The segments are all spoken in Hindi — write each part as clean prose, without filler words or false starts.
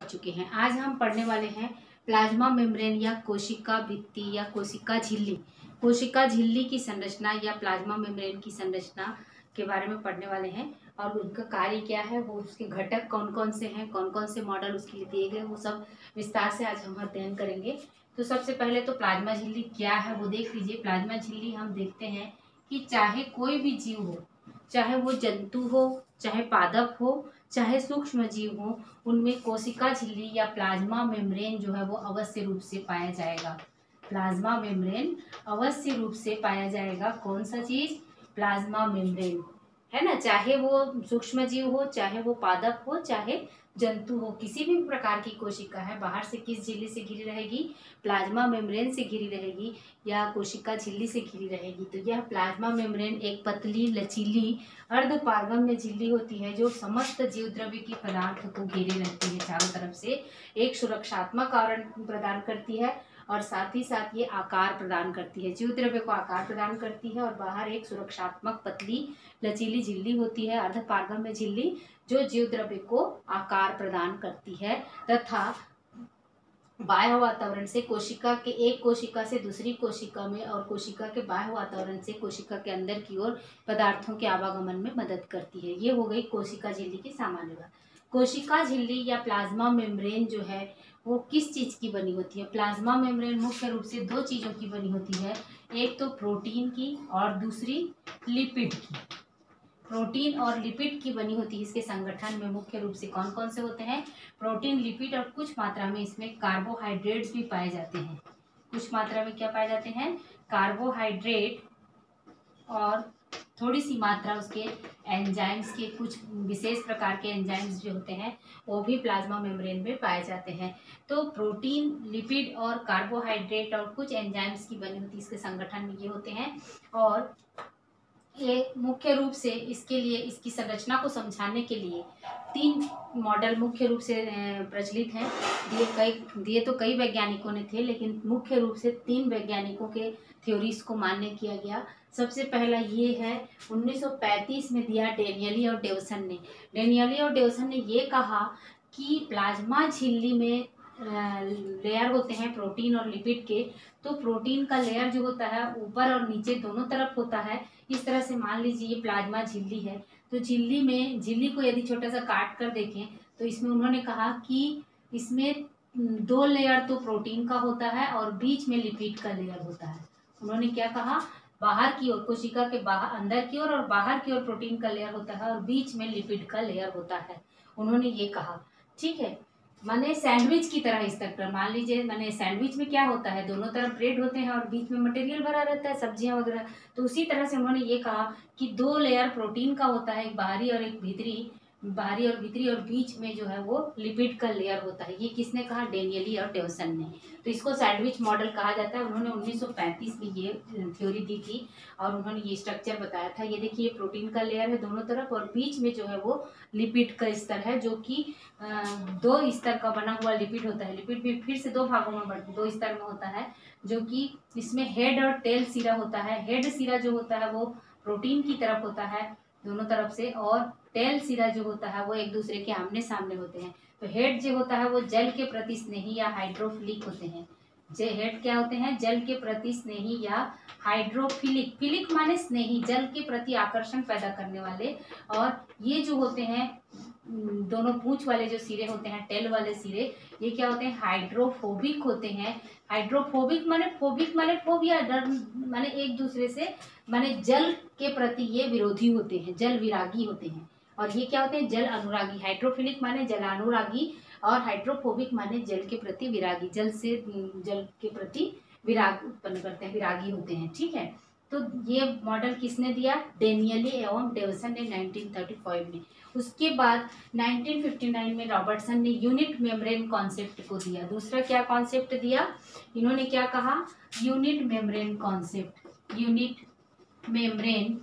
चुके हैं। आज हम पढ़ने वाले हैं प्लाज्मा मेम्ब्रेन या कोशिका भित्ति या कोशिका झिल्ली। कोशिका झिल्ली की संरचना या प्लाज्मा मेम्ब्रेन की संरचना के बारे में पढ़ने वाले हैं और उनका कार्य क्या है, वो उसके घटक कौन कौन से हैं, कौन कौन से मॉडल उसके लिए दिए गए, वो सब विस्तार से आज हम अध्ययन करेंगे। तो सबसे पहले तो प्लाज्मा झिल्ली क्या है वो देख लीजिए। प्लाज्मा झिल्ली हम देखते हैं कि चाहे कोई भी जीव हो, चाहे वो जंतु हो, चाहे पादप हो, चाहे सूक्ष्म जीव हो, उनमें कोशिका झिल्ली या प्लाज्मा मेम्ब्रेन जो है वो अवश्य रूप से पाया जाएगा। प्लाज्मा मेम्ब्रेन अवश्य रूप से पाया जाएगा। कौन सा चीज? प्लाज्मा मेम्ब्रेन, है ना। चाहे वो सूक्ष्म जीव हो, चाहे वो पादप हो, चाहे जंतु हो, किसी भी प्रकार की कोशिका है, बाहर से किस झिल्ली से घिरी रहेगी? प्लाज्मा मेम्ब्रेन से घिरी रहेगी या कोशिका झिल्ली से घिरी रहेगी। तो यह प्लाज्मा मेम्ब्रेन एक पतली, लचीली, अर्धपारगम्य झिल्ली होती है जो समस्त जीव द्रव्य की पदार्थ को घेरे रहती है। चारों तरफ से एक सुरक्षात्मक आवरण प्रदान करती है और साथ ही साथ ये आकार प्रदान करती है, जीव द्रव्य को आकार प्रदान करती है। और बाहर एक सुरक्षात्मक पतली लचीली झिल्ली होती है, अर्धपारगम्य झिल्ली, जो जीव द्रव्य को आकार प्रदान करती है तथा बाह्य वातावरण से कोशिका के एक कोशिका से दूसरी कोशिका में और कोशिका के बाह्य वातावरण से कोशिका के अंदर की ओर पदार्थों के आवागमन में मदद करती है। ये हो गई कोशिका झिल्ली की सामान्य बात। कोशिका झिल्ली या प्लाज्मा मेम्ब्रेन जो है वो किस चीज की बनी होती है? प्लाज्मा मेम्ब्रेन मुख्य रूप से दो चीजों की बनी होती है, एक तो प्रोटीन की और दूसरी लिपिड की। प्रोटीन और लिपिड की बनी होती है। इसके संगठन में मुख्य रूप से कौन कौन से होते हैं? प्रोटीन, लिपिड और कुछ मात्रा में इसमें कार्बोहाइड्रेट्स भी पाए जाते हैं। कुछ मात्रा में क्या पाए जाते हैं? कार्बोहाइड्रेट और थोड़ी सी मात्रा उसके एंजाइम्स के, कुछ विशेष प्रकार के एंजाइम्स जो होते हैं वो भी प्लाज्मा मेम्ब्रेन में पाए जाते हैं। तो प्रोटीन, लिपिड और कार्बोहाइड्रेट और कुछ एंजाइम्स की बनी होती है इसके संगठन में ये होते हैं। और ये मुख्य रूप से इसके लिए, इसकी संरचना को समझाने के लिए तीन मॉडल मुख्य रूप से प्रचलित हैं। दिए तो कई वैज्ञानिकों ने थे, लेकिन मुख्य रूप से तीन वैज्ञानिकों के थ्योरीज को मान्य किया गया। सबसे पहला ये है 1935 में दिया डेनियली और डेवसन ने। डेनियली और डेवसन ने ये कहा कि प्लाज्मा झिल्ली में लेयर होते हैं प्रोटीन और लिपिड के। तो प्रोटीन का लेयर जो होता है ऊपर और नीचे दोनों तरफ होता है। इस तरह से मान लीजिए ये प्लाज्मा झिल्ली है, तो झिल्ली को यदि छोटा सा काट कर देखें तो इसमें उन्होंने कहा कि इसमें दो लेयर तो प्रोटीन का होता है और बीच में लिपिड का लेयर होता है। उन्होंने क्या कहा? बाहर की ओर, कोशिका के बाहर, अंदर की ओर और बाहर की ओर प्रोटीन का लेयर होता है और बीच में लिपिड का लेयर होता है, उन्होंने ये कहा। ठीक है, माने सैंडविच की तरह स्ट्रक्चर मान लीजिए। माने सैंडविच में क्या होता है? दोनों तरफ ब्रेड होते हैं और बीच में मटेरियल भरा रहता है, सब्जियां वगैरह। तो उसी तरह से उन्होंने ये कहा कि दो लेयर प्रोटीन का होता है, एक बाहरी और एक भीतरी, बाहरी और भीतरी, और बीच में जो है वो लिपिड का लेयर होता है। ये किसने कहा? डेनियली और डेवसन ने। तो इसको सैंडविच मॉडल कहा जाता है। उन्होंने 1935 में ये थ्योरी दी थी और उन्होंने ये स्ट्रक्चर बताया था। ये देखिए प्रोटीन का लेयर है दोनों तरफ और बीच में जो है वो लिपिड का स्तर है, जो कि दो स्तर का बना हुआ लिपिड होता है। लिपिड भी फिर से दो भागों में, दो स्तर में होता है, जो कि इसमें हेड और टेल सिरा होता है। हेड सिरा जो होता है वो प्रोटीन की तरफ होता है दोनों तरफ से, और टेल सिरा जो होता है वो एक दूसरे के आमने सामने होते हैं। तो हेड जो होता है वो जल के प्रति स्नेही या हाइड्रोफिलिक होते हैं। हेड क्या होते हैं? जल के प्रति स्नेही या हाइड्रोफिलिक। फिलिक माने स्नेही, जल के प्रति आकर्षण पैदा करने वाले। और ये जो होते हैं दोनों पूंछ वाले जो सिरे होते हैं, टेल वाले सिरे, ये क्या होते हैं? हाइड्रोफोबिक होते हैं। हाइड्रोफोबिक माने, फोबिक माने फोबिया, डर माने एक दूसरे से, माने जल के प्रति ये विरोधी होते हैं, जल विरागी होते हैं। और ये क्या होते हैं? जल अनुरागी। हाइड्रोफिलिक माने जलानुरागी और हाइड्रोफोबिक माने जल के प्रति विरागी, जल के प्रति विराग उत्पन्न करते हैं, विरागी होते हैं। ठीक है, तो ये मॉडल किसने दिया? डेनियली एवं डेवसन ने 1935 में। उसके बाद 1959 में रॉबर्टसन ने यूनिट मेम्ब्रेन कॉन्सेप्ट को दिया। दूसरा क्या कॉन्सेप्ट दिया? इन्होंने क्या कहा? Unit membrane concept. Unit membrane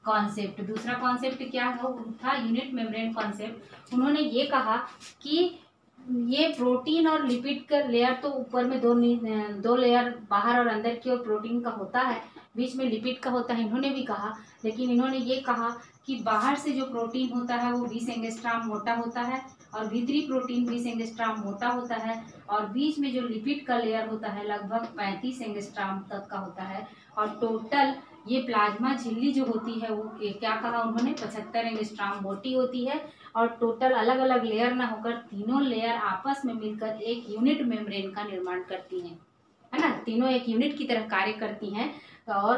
concept, दूसरा कॉन्सेप्ट क्या था? Unit membrane concept. उन्होंने ये कहा कि ये प्रोटीन और लिपिड का लेयर तो ऊपर में दो लेयर बाहर और अंदर की ओर प्रोटीन का होता है, बीच में लिपिड का होता है, इन्होंने भी कहा। लेकिन इन्होंने ये कहा कि बाहर से जो प्रोटीन होता है वो 20 एंगस्ट्रॉम मोटा होता है और भीतरी प्रोटीन 20 एंगस्ट्राम मोटा होता है और बीच में जो लिपिड का लेयर होता है लगभग 35 एंगस्ट्राम तक का होता है। और टोटल ये प्लाज्मा झिल्ली जो होती है वो क्या कहा उन्होंने 75 एंगस्ट्राम मोटी होती है। और टोटल अलग अलग लेयर ना होकर तीनों लेयर आपस में मिलकर एक यूनिट मेम्ब्रेन का निर्माण करती हैं, है ना। तीनों एक यूनिट की तरह कार्य करती हैं और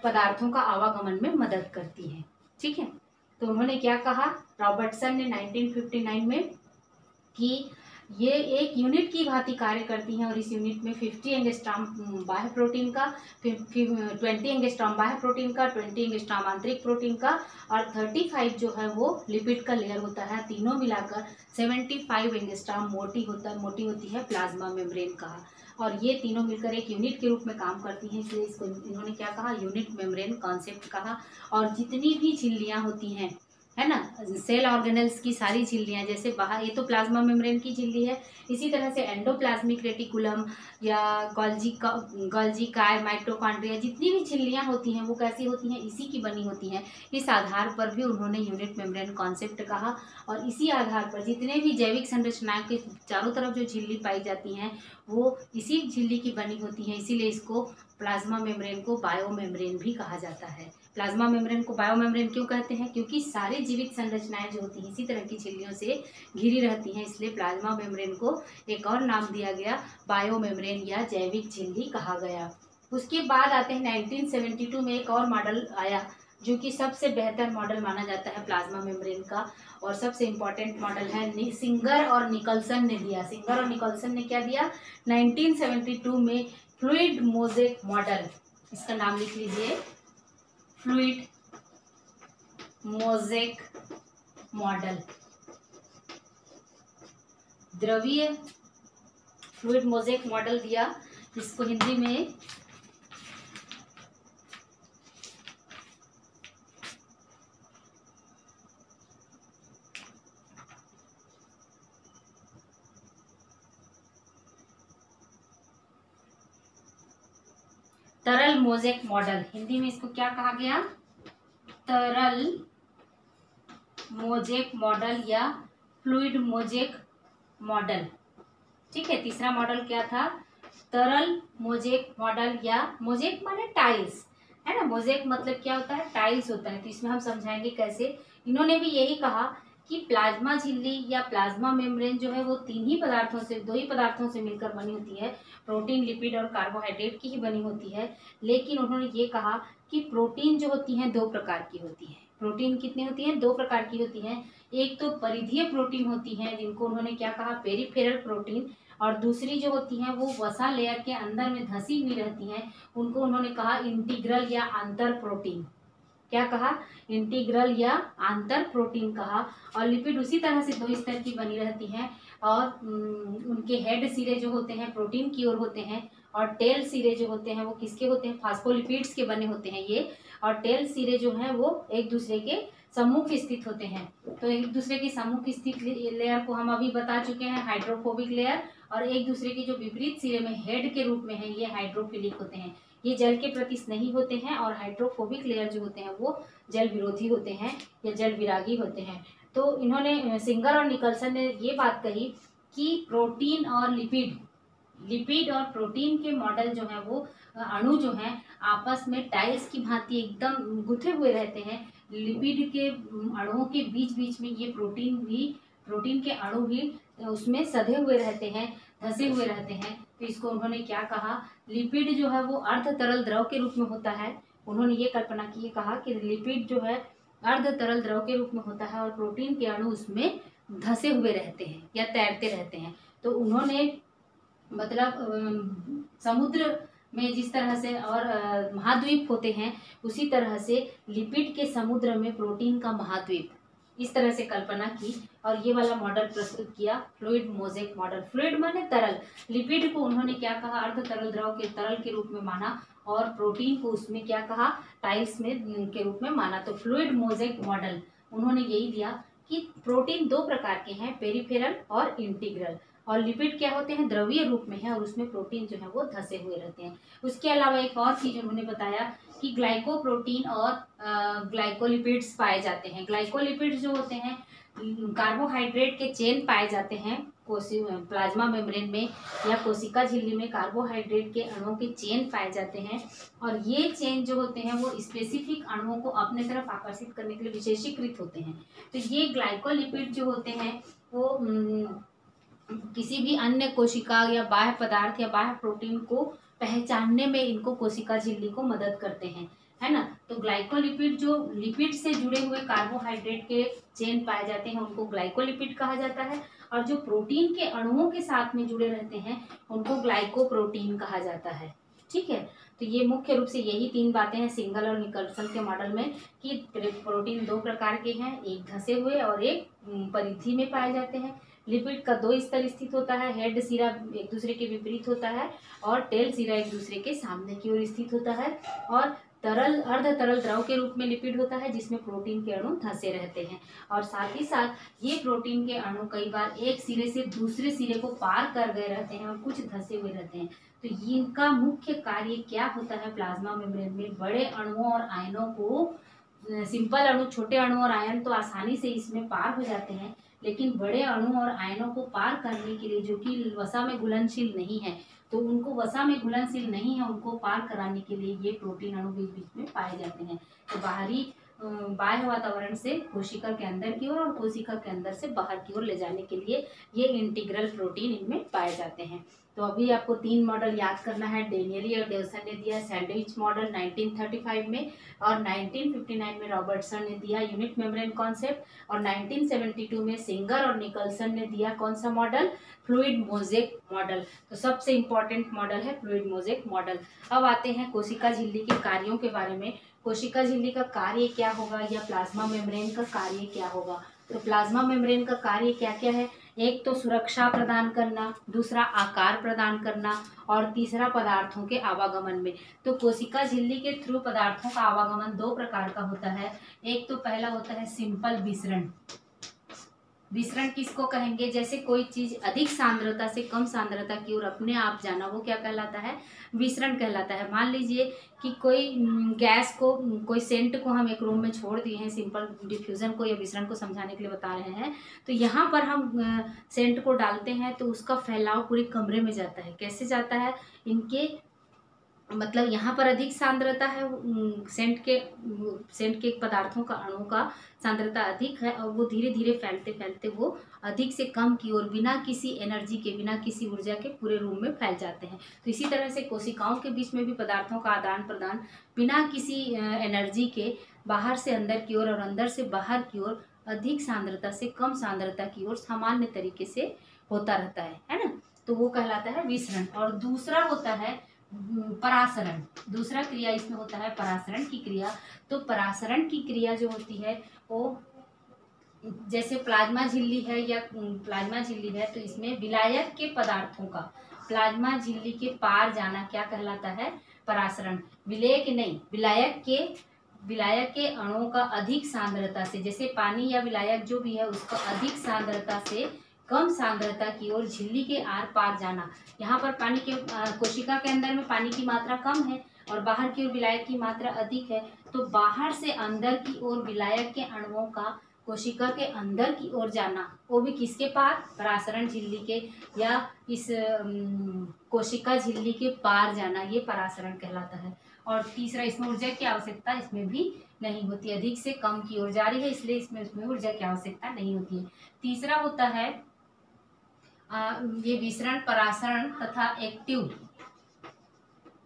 पदार्थों का आवागमन में मदद करती हैं, ठीक है। तो उन्होंने क्या कहा रॉबर्टसन ने 1959 में कि ये एक यूनिट की भांति कार्य करती हैं और इस यूनिट में 50 एंगस्ट्राम बाह्य प्रोटीन का, 20 एंगस्ट्राम बाह्य प्रोटीन का, 20 एंगस्ट्राम आंतरिक प्रोटीन का और 35 जो है वो लिपिड का लेयर होता है। तीनों मिलाकर 75 एंगस्ट्राम मोटी होती है प्लाज्मा मेम्ब्रेन का। और ये तीनों मिलकर एक यूनिट के रूप में काम करती हैं, इसलिए इसको इन्होंने क्या कहा यूनिट मेम्ब्रेन कॉन्सेप्ट कहा। और जितनी भी झिल्लियाँ होती हैं, है ना, सेल ऑर्गेनेल्स की सारी झिल्लियाँ, जैसे बाहर ये तो प्लाज्मा मेम्ब्रेन की झिल्ली है, इसी तरह से एंडोप्लाज्मिक रेटिकुलम या गोल्जी काय माइटोकॉन्ड्रिया जितनी भी झिल्लियाँ होती हैं वो कैसी होती हैं, इसी की बनी होती हैं। इस आधार पर भी उन्होंने यूनिट मेम्ब्रेन कॉन्सेप्ट कहा। और इसी आधार पर जितने भी जैविक संरचनाओं के चारों तरफ जो झिल्ली पाई जाती हैं वो इसी झिल्ली की बनी होती हैं, इसीलिए इसको प्लाज्मा मेम्ब्रेन को बायो मेम्ब्रेन भी कहा जाता है। प्लाज्मा मेम्ब्रेन को बायो मेम्ब्रेन क्यों कहते हैं, क्योंकि सारी जीवित संरचनाएं जो होती हैं इसी तरह की झिल्लियों से घिरी रहती हैं, इसलिए प्लाज्मा मेम्ब्रेन को एक और नाम दिया गया, बायो मेम्ब्रेन या जैविक झिल्ली कहा गया। उसके बाद आते हैं 1972 में एक और मॉडल आया जो कि सबसे बेहतर मॉडल माना जाता है प्लाज्मा मेम्ब्रेन का और सबसे इम्पॉर्टेंट मॉडल है, सिंगर और निकलसन ने दिया। सिंगर और निकलसन ने क्या दिया 1972 में फ्लूइड मोज़ेक मॉडल, इसका नाम लिख लीजिए फ्लूइड मोज़ेक मॉडल, द्रवीय फ्लूइड मोज़ेक मॉडल दिया, जिसको हिंदी में तरल मोज़ेक मॉडल, हिंदी में इसको क्या कहा गया, तरल मोज़ेक मॉडल या फ्लूइड मोज़ेक मॉडल, ठीक है। तीसरा मॉडल क्या था, तरल मोज़ेक मॉडल या मोज़ेक माने टाइल्स, है ना। मोज़ेक मतलब क्या होता है, टाइल्स होता है। तो इसमें हम समझाएंगे कैसे। इन्होंने भी यही कहा कि प्लाज्मा झिल्ली या प्लाज्मा मेम्ब्रेन जो है वो दो ही पदार्थों से मिलकर बनी होती है, प्रोटीन, लिपिड और कार्बोहाइड्रेट की ही बनी होती है। लेकिन उन्होंने ये कहा कि प्रोटीन जो होती हैं दो प्रकार की होती है। प्रोटीन कितनी होती हैं, दो प्रकार की होती हैं। एक तो परिधीय प्रोटीन होती हैं जिनको उन्होंने क्या कहा, पेरिफेरल प्रोटीन, और दूसरी जो होती हैं वो वसा लेयर के अंदर में धसी हुई रहती हैं, उनको उन्होंने कहा इंटीग्रल या आंतर प्रोटीन। क्या कहा, इंटीग्रल या आंतर प्रोटीन कहा। और लिपिड उसी तरह से दो स्तर की बनी रहती हैं और उनके हेड सिरे जो होते हैं प्रोटीन की ओर होते हैं और टेल सिरे जो होते हैं वो किसके होते हैं, फास्फोलिपिड्स के बने होते हैं ये। और टेल सिरे जो हैं वो एक दूसरे के सम्मुख स्थित होते हैं। तो एक दूसरे के सम्मुख स्थित लेयर को हम अभी बता चुके हैं, हाइड्रोफोबिक लेयर, और एक दूसरे के जो विपरीत सिरे में हेड के रूप में है ये हाइड्रोफिलिक होते हैं। ये जल के प्रति स्नेही होते हैं और हाइड्रोफोबिक लेयर जो होते हैं वो जल विरोधी होते हैं या जल विरागी होते हैं। तो इन्होंने सिंगर और निकलसन ने ये बात कही कि प्रोटीन और लिपिड और प्रोटीन के मॉडल जो है वो अणु जो हैं आपस में टाइल्स की भांति एकदम गुथे हुए रहते हैं। लिपिड के अणुओं के बीच बीच में ये प्रोटीन के अणु भी उसमें सधे हुए रहते हैं, धसे हुए रहते हैं। तो इसको उन्होंने क्या कहा, लिपिड जो है वो अर्ध तरल द्रव के रूप में होता है। उन्होंने ये कल्पना की, कहा कि लिपिड जो है अर्ध तरल द्रव के रूप में होता है और प्रोटीन के अणु उसमें धसे हुए रहते हैं या तैरते रहते हैं। तो उन्होंने मतलब समुद्र में जिस तरह से और महाद्वीप होते हैं उसी तरह से लिपिड के समुद्र में प्रोटीन का महाद्वीप, इस तरह से कल्पना की और ये वाला मॉडल प्रस्तुत किया, फ्लूइड मोज़ेक मॉडल। फ्लूइड माने तरल, लिपिड को उन्होंने क्या कहा, अर्ध तरल द्रव के तरल के रूप में माना और प्रोटीन को उसमें क्या कहा, टाइल्स में के रूप में माना। तो फ्लूइड मोज़ेक मॉडल उन्होंने यही दिया कि प्रोटीन दो प्रकार के हैं, पेरिफेरल और इंटीग्रल, और लिपिड क्या होते हैं, द्रवीय रूप में है और उसमें प्रोटीन जो है वो धसे हुए रहते हैं। उसके अलावा एक और चीज उन्होंने बताया कि ग्लाइकोप्रोटीन और ग्लाइकोलिपिड्स पाए जाते हैं। ग्लाइकोलिपिड्स जो होते हैं कार्बोहाइड्रेट के चेन पाए जाते हैं प्लाज्मा मेम्ब्रेन में या कोशिका झिल्ली में कार्बोहाइड्रेट के अणुओं के चेन पाए जाते हैं। और ये चेन जो होते हैं वो स्पेसिफिक अणुओं को अपने तरफ आकर्षित करने के लिए विशेषीकृत होते हैं। तो ये ग्लाइकोलिपिड जो होते हैं वो किसी भी अन्य कोशिका या बाह्य पदार्थ या बाह्य प्रोटीन को पहचानने में इनको कोशिका झिल्ली को मदद करते हैं, है ना। तो ग्लाइकोलिपिड जो लिपिड से जुड़े हुए कार्बोहाइड्रेट के चेन पाए जाते हैं उनको ग्लाइकोलिपिड कहा जाता है, और जो प्रोटीन के अणुओं के साथ में जुड़े रहते हैं उनको ग्लाइकोप्रोटीन कहा जाता है। ठीक है, तो ये मुख्य रूप से यही 3 बातें हैं सिंगल और निकल्सन के मॉडल में कि प्रोटीन 2 प्रकार के हैं, एक धसे हुए और एक परिधि में पाए जाते हैं। लिपिड का 2 स्तर स्थित होता है, हेड सिरा एक दूसरे के विपरीत होता है और टेल सिरा एक दूसरे के सामने की ओर स्थित होता है। और तरल अर्ध तरल द्रव के रूप में लिपिड होता है जिसमें प्रोटीन के अणु धंसे रहते हैं। और साथ ही साथ ये प्रोटीन के अणु कई बार एक सिरे से दूसरे सिरे को पार कर गए रहते हैं और कुछ धंसे हुए रहते हैं। तो इनका मुख्य कार्य क्या होता है प्लाज्मा मेम्ब्रेन में, बड़े अणुओं और आयनों को, सिंपल अणु छोटे अणु और आयन तो आसानी से इसमें पार हो जाते हैं, लेकिन बड़े अणु और आयनों को पार करने के लिए जो कि वसा में घुलनशील नहीं है, तो उनको वसा में घुलनशील नहीं है उनको पार कराने के लिए ये प्रोटीन अणु बीच बीच में पाए जाते हैं। तो बाह्य वातावरण से कोशिका के अंदर की ओर और कोशिका के अंदर से बाहर की ओर ले जाने के लिए ये इंटीग्रल प्रोटीन इनमें पाए जाते हैं। तो अभी आपको 3 मॉडल याद करना है। डेनियली और डेवसन ने दिया सैंडविच मॉडल 1935 में, और 1959 में रॉबर्टसन ने दिया यूनिट मेम्ब्रेन कॉन्सेप्ट, और 1972 में सिंगर और निकल्सन ने दिया कौन सा मॉडल, फ्लूइड मोज़ेक मॉडल। तो सबसे इम्पॉर्टेंट मॉडल है फ्लूइड मोज़ेक मॉडल। अब आते हैं कोशिका झिल्ली के कार्यों के बारे में। कोशिका झिल्ली का कार्य क्या होगा या प्लाज्मा मेम्ब्रेन का कार्य क्या होगा। तो प्लाज्मा मेम्ब्रेन का कार्य क्या क्या है, एक तो सुरक्षा प्रदान करना, दूसरा आकार प्रदान करना, और तीसरा पदार्थों के आवागमन में। तो कोशिका झिल्ली के थ्रू पदार्थों का आवागमन 2 प्रकार का होता है। एक तो पहला होता है सिंपल विसरण। विसरण किसको कहेंगे, जैसे कोई चीज अधिक सांद्रता से कम सांद्रता की ओर अपने आप जाना, वो क्या कहलाता है, विसरण कहलाता है। मान लीजिए कि कोई गैस को, कोई सेंट को हम एक रूम में छोड़ दिए हैं, सिंपल डिफ्यूजन को या विसरण को समझाने के लिए बता रहे हैं। तो यहाँ पर हम सेंट को डालते हैं तो उसका फैलाव पूरे कमरे में जाता है। कैसे जाता है, इनके मतलब यहाँ पर अधिक सांद्रता है, सेंट के पदार्थों का अणु का सांद्रता अधिक है, और वो धीरे धीरे फैलते फैलते वो अधिक से कम की ओर बिना किसी एनर्जी के, बिना किसी ऊर्जा के पूरे रूम में फैल जाते हैं। तो इसी तरह से कोशिकाओं के बीच में भी पदार्थों का आदान प्रदान बिना किसी एनर्जी के बाहर से अंदर की ओर और अंदर से बाहर की ओर अधिक सांद्रता से कम सांद्रता की ओर सामान्य तरीके से होता रहता है ना। तो वो कहलाता है विसरण। और दूसरा होता है परासरण। दूसरा क्रिया इसमें होता है परासरण की क्रिया। तो परासरण की क्रिया जो होती है वो, जैसे प्लाज्मा झिल्ली है या प्लाज्मा झिल्ली है, तो इसमें विलायक के पदार्थों का प्लाज्मा झिल्ली के पार जाना क्या कहलाता है, परासरण। विलेय के नहीं, विलायक के अणुओं का अधिक सांद्रता से, जैसे पानी या विलायक जो भी है उसका अधिक सांद्रता से कम सांद्रता की ओर झिल्ली के आर पार जाना। यहाँ पर पानी के कोशिका के अंदर में पानी की मात्रा कम है और बाहर की ओर विलायक की मात्रा अधिक है, तो बाहर से अंदर की ओर विलायक के अणुओं का कोशिका के अंदर की ओर जाना, वो भी किसके पार, परासरण झिल्ली के या इस कोशिका झिल्ली के पार जाना, ये परासरण कहलाता है। और तीसरा, इसमें ऊर्जा की आवश्यकता इसमें भी नहीं होती, अधिक से कम की ओर जा रही है इसलिए इसमें ऊर्जा की आवश्यकता नहीं होती है। तीसरा होता है ये विसरण, परासरण तथा एक्टिव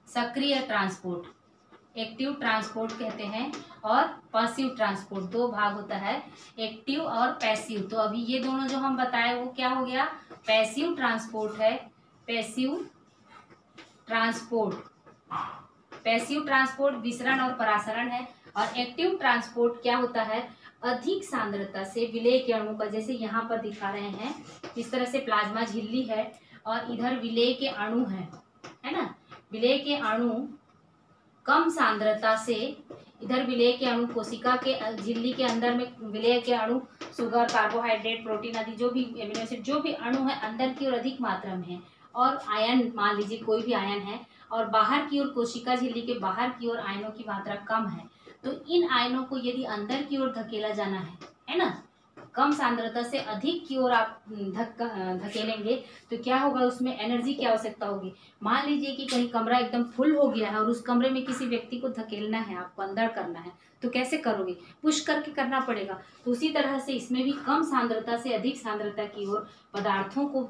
सक्रिय ट्रांसपोर्ट। एक्टिव ट्रांसपोर्ट कहते हैं और पैसिव ट्रांसपोर्ट, 2 भाग होता है, एक्टिव और पैसिव। तो अभी ये दोनों जो हम बताए वो क्या हो गया, पैसिव ट्रांसपोर्ट है। पैसिव ट्रांसपोर्ट विसरण और परासरण है। और एक्टिव ट्रांसपोर्ट क्या होता है, अधिक सांद्रता से विलेय के अणु का, जैसे यहाँ पर दिखा रहे हैं इस तरह से प्लाज्मा झिल्ली है और इधर विलेय के अणु है ना। विलेय के अणु कम सांद्रता से, इधर विलेय के अणु कोशिका के झिल्ली के अंदर में विलेय के अणु शुगर, कार्बोहाइड्रेट, प्रोटीन आदि जो भी एमिनो एसिड जो भी अणु है अंदर की ओर अधिक मात्रा में है, और आयन, मान लीजिए कोई भी आयन है, और बाहर की ओर कोशिका झिल्ली के बाहर की ओर आयनों की मात्रा कम है। तो इन आयनों को यदि अंदर की ओर धकेला जाना है ना, कम सांद्रता से अधिक की ओर आप धकेलेंगे तो क्या होगा, उसमें एनर्जी की आवश्यकता होगी। मान लीजिए कि कहीं कमरा एकदम फुल हो गया है और उस कमरे में किसी व्यक्ति को धकेलना है, आपको अंदर करना है, तो कैसे करोगे, पुश करके करना पड़ेगा। तो उसी तरह से इसमें भी कम सांद्रता से अधिक सांद्रता की ओर पदार्थों को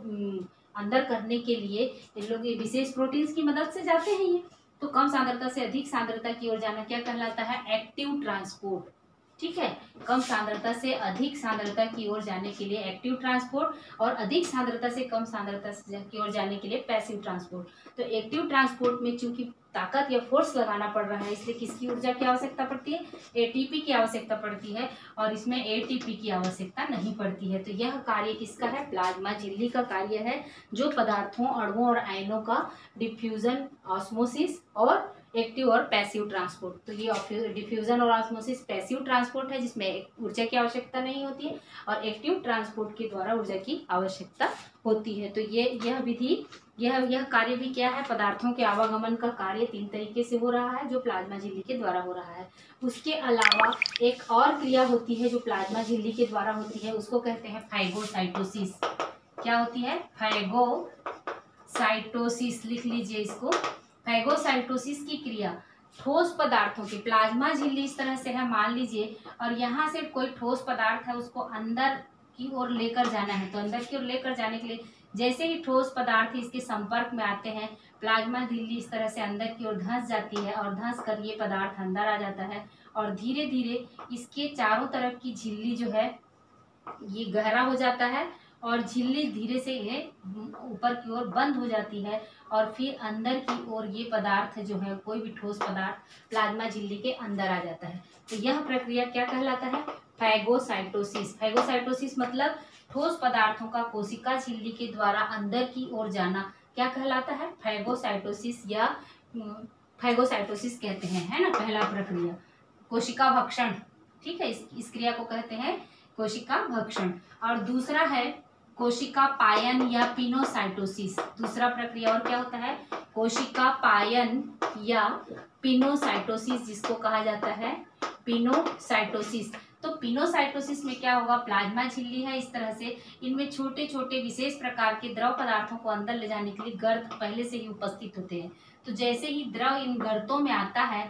अंदर करने के लिए इन लोग ये विशेष प्रोटीन्स की मदद से जाते हैं। ये तो कम सांद्रता से अधिक सांद्रता की ओर जाना क्या कहलाता है, एक्टिव ट्रांसपोर्ट। ठीक है, कम सांद्रता से अधिक सांद्रता की ओर जाने के लिए एक्टिव ट्रांसपोर्ट और अधिक सांद्रता से कम सांद्रता की ओर जाने के लिए पैसिव ट्रांसपोर्ट। तो एक्टिव ट्रांसपोर्ट में चूंकि ताकत या फोर्स लगाना पड़ रहा है, इसलिए किसकी ऊर्जा की आवश्यकता पड़ती है, एटीपी की आवश्यकता पड़ती है, और इसमें एटीपी की आवश्यकता नहीं पड़ती है। तो यह कार्य किसका है, प्लाज्मा झिल्ली का कार्य है, जो पदार्थों, अणुओं और आयनों का डिफ्यूजन, ऑस्मोसिस और एक्टिव और पैसिव ट्रांसपोर्ट। तो ये डिफ्यूजन और ऑस्मोसिस पैसिव ट्रांसपोर्ट है, जिसमें ऊर्जा की आवश्यकता नहीं होती है, और एक्टिव ट्रांसपोर्ट के द्वारा ऊर्जा की आवश्यकता होती है। तो यह विधि, यह कार्य भी क्या है, पदार्थों के आवागमन का कार्य 3 तरीके से हो रहा है, जो प्लाज्मा झिल्ली के द्वारा हो रहा है। उसके अलावा एक और क्रिया होती है जो प्लाज्मा झिल्ली के द्वारा होती है, उसको कहते हैं फाइगोसाइटोसिस। क्या होती है, फाइगोसाइटोसिस, लिख लीजिए इसको। फाइगोसाइटोसिस की क्रिया ठोस पदार्थों की, प्लाज्मा झिल्ली इस तरह से है मान लीजिए, और यहाँ से कोई ठोस पदार्थ है, उसको अंदर की ओर लेकर जाना है। तो अंदर की ओर लेकर जाने के लिए जैसे ही ठोस पदार्थ इसके संपर्क में आते हैं, प्लाज्मा झिल्ली इस तरह से अंदर की ओर धंस जाती है, और धंस कर ये पदार्थ अंदर आ जाता है, और धीरे धीरे इसके चारों तरफ की झिल्ली जो है ये गहरा हो जाता है, और झिल्ली धीरे से ये ऊपर की ओर बंद हो जाती है, और फिर अंदर की ओर ये पदार्थ जो है, कोई भी ठोस पदार्थ प्लाज्मा झिल्ली के अंदर आ जाता है। तो यह प्रक्रिया क्या कहलाता है, फैगोसाइटोसिस। फैगोसाइटोसिस मतलब ठोस पदार्थों का कोशिका झिल्ली के द्वारा अंदर की ओर जाना क्या कहलाता है, फैगोसाइटोसिस, या फैगोसाइटोसिस कहते हैं, है ना, पहला प्रक्रिया। कोशिका भक्षण, ठीक है, इस क्रिया को कहते हैं कोशिका भक्षण। और दूसरा है कोशिका पायन या पिनोसाइटोसिस। दूसरा प्रक्रिया और क्या होता है, कोशिका पायन या पिनोसाइटोसिस, जिसको कहा जाता है पिनोसाइटोसिस। तो पिनोसाइटोसिस में क्या होगा, प्लाज्मा झिल्ली है इस तरह से, इनमें छोटे छोटे विशेष प्रकार के द्रव पदार्थों को अंदर ले जाने के लिए गर्त पहले से ही उपस्थित होते हैं। तो जैसे ही द्रव इन गर्तों में आता है,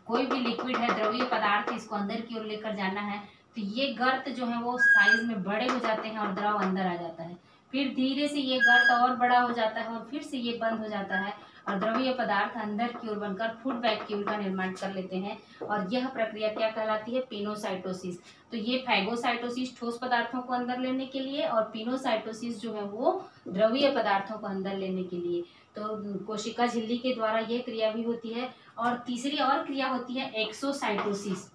कोई भी लिक्विड है, द्रवीय पदार्थ, इसको अंदर की ओर लेकर जाना है, तो ये गर्त जो है वो साइज में बड़े हो जाते हैं और द्रव अंदर आ जाता है। फिर धीरे से ये गर्त और बड़ा हो जाता है, और फिर से ये बंद हो जाता है, और द्रवीय पदार्थ अंदर की ओर बनकर फूड वैक्यूल का निर्माण कर लेते हैं, और यह प्रक्रिया क्या कहलाती है, पिनोसाइटोसिस। तो ये फैगोसाइटोसिस ठोस पदार्थों को अंदर लेने के लिए, और पिनोसाइटोसिस जो है वो द्रवीय पदार्थों को अंदर लेने के लिए। तो कोशिका झिल्ली के द्वारा यह क्रिया भी होती है। और तीसरी और क्रिया होती है एक्सोसाइटोसिस।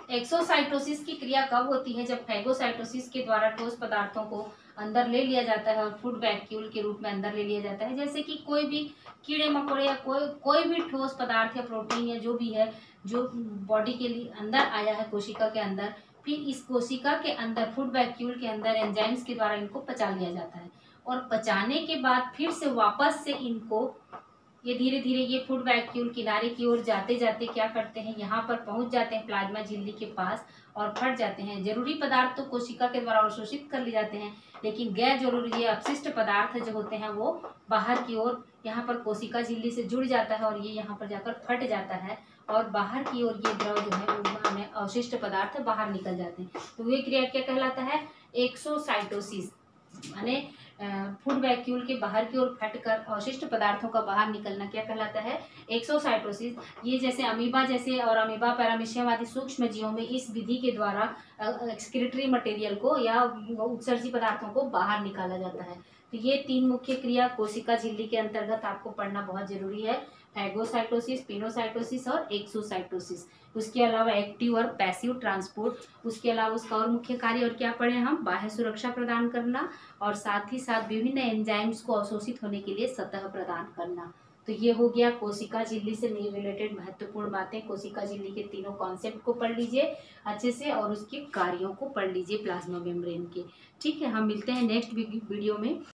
एक्सोसाइटोसिस की क्रिया कब होती है, जब फैगोसाइटोसिस के द्वारा ठोस पदार्थों को अंदर ले लिया जाता है, और फूड वैक्यूल के रूप में अंदर ले लिया जाता है। जैसे कि कोई भी कीड़े मकोड़े या कोई भी ठोस पदार्थ या प्रोटीन या जो भी है, जो बॉडी के लिए अंदर आया है कोशिका के अंदर, फिर इस कोशिका के अंदर फूड वैक्यूल के अंदर एंजाइम्स के द्वारा इनको पचा लिया जाता है, और पचाने के बाद फिर से वापस से इनको ये धीरे धीरे ये फूड वैक्यूल किनारे की ओर जाते जाते क्या करते हैं, यहाँ पर पहुंच जाते हैं प्लाज्मा झिल्ली के पास, और फट जाते हैं। जरूरी पदार्थ तो कोशिका के द्वारा अवशोषित कर लिए जाते हैं, लेकिन गैर जरूरी ये अपशिष्ट पदार्थ जो होते हैं वो बाहर की ओर यहाँ पर कोशिका झिल्ली से जुड़ जाता है, और ये यहाँ पर जाकर फट जाता है, और बाहर की ओर ये द्रव जो है वो अवशिष्ट पदार्थ बाहर निकल जाते हैं। तो ये क्रिया क्या कहलाता है, एक्सोसाइटोसिस, माने फूड वैक्यूल के बाहर की ओर फटकर अवशिष्ट पदार्थों का बाहर निकलना क्या कहलाता है, एक्सोसाइटोसिस। ये जैसे अमीबा जैसे और अमीबा पैरामीशियम आदि सूक्ष्म जीवों में इस विधि के द्वारा एक्सक्रीटरी मटेरियल को या उत्सर्जी पदार्थों को बाहर निकाला जाता है। तो ये 3 मुख्य क्रिया कोशिका झिल्ली के अंतर्गत आपको पढ़ना बहुत जरूरी है, फैगोसाइटोसिस, पिनोसाइटोसिस और एक्सोसाइटोसिस। उसके अलावा एक्टिव और पैसिव ट्रांसपोर्ट, उसके अलावा उसका और मुख्य कार्य और क्या पढ़े हम, बाह्य सुरक्षा प्रदान करना, और साथ ही साथ विभिन्न एंजाइम्स को अवशोषित होने के लिए सतह प्रदान करना। तो ये हो गया कोशिका झिल्ली से रिलेटेड महत्वपूर्ण बातें। कोशिका झिल्ली के तीनों कॉन्सेप्ट को पढ़ लीजिए अच्छे से, और उसके कार्यों को पढ़ लीजिए प्लाज्मा मेम्ब्रेन के। ठीक है, हम मिलते हैं नेक्स्ट वीडियो में।